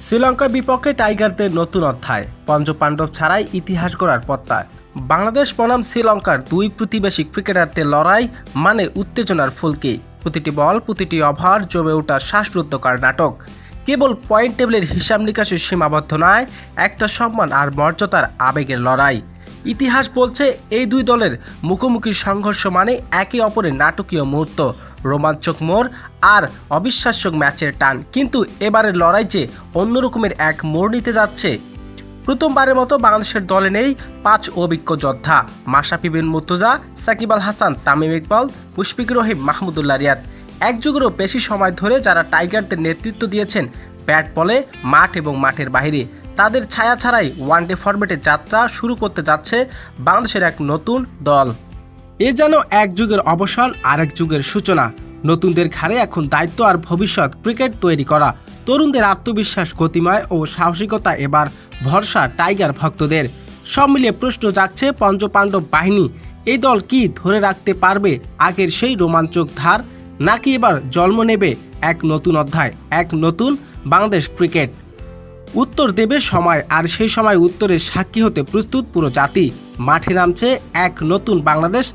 শ্রীলঙ্কার বিপক্ষে টাইগারদের নতুন অধ্যায়, পঞ্চপাণ্ডব ছাড়াই ইতিহাস গড়ার পথটা। বাংলাদেশ বনাম শ্রীলঙ্কার দুই প্রতিবেশী ক্রিকেটারদের লড়াই মানে উত্তেজনার ফুলকি। প্রতিটি বল, প্রতিটি ওভার জমে ওঠা শ্বাসরুদ্ধকর নাটক। কেবল পয়েন্ট টেবিলের হিসাব নিকাশের সীমাবদ্ধ নয়, একটা সম্মান আর মর্যাদার আবেগের লড়াই। ইতিহাস বলছে এই দুই দলের মুখোমুখি সংঘর্ষ মানে একে অপরের নাটকীয় মুহূর্ত, রোমাঞ্চক মোড় আর অবিশ্বাস্য ম্যাচের টান। কিন্তু এবারের লড়াই যে অন্যরকমের এক মোড় নিতে যাচ্ছে। প্রথমবারের মতো বাংলাদেশের দলে নেই 5 অভিজ্ঞ যোদ্ধা, মাশরাফি বিন মুর্তজা, সাকিব আল হাসান, তামিম ইকবাল, মুশফিকুর রহিম, মাহমুদুল্লাহ রিয়াদ। এক যুগেরও বেশি সময় ধরে যারা টাইগারদের নেতৃত্ব দিয়েছেন ব্যাট বলে, মাঠ এবং মাঠের বাইরে, তাদের ছায়া ছাড়াই ওয়ানডে ফরম্যাটের যাত্রা শুরু করতে যাচ্ছে বাংলাদেশের এক নতুন দল। এ যেন এক যুগের অবসান, আরেক যুগের সূচনা। নতুনদের ঘাড়ে এখন দায়িত্ব আর ভবিষ্যৎ ক্রিকেট তৈরি করা। তরুণদের আত্মবিশ্বাস, গতিময় ও সাহসিকতা এবার ভরসা টাইগার ভক্তদের। সব মিলিয়ে প্রশ্ন জাগছে, পঞ্চপাণ্ডব বাহিনী এই দল কি ধরে রাখতে পারবে আগের সেই রোমাঞ্চক ধার, নাকি এবার জন্ম নেবে এক নতুন অধ্যায়, এক নতুন বাংলাদেশ ক্রিকেট? উত্তর দেবে সময়, আর সেই সময় উত্তরের সাক্ষী হতে প্রস্তুত পুরো জাতি। মাঠে নামছে এক নতুন বাংলাদেশ,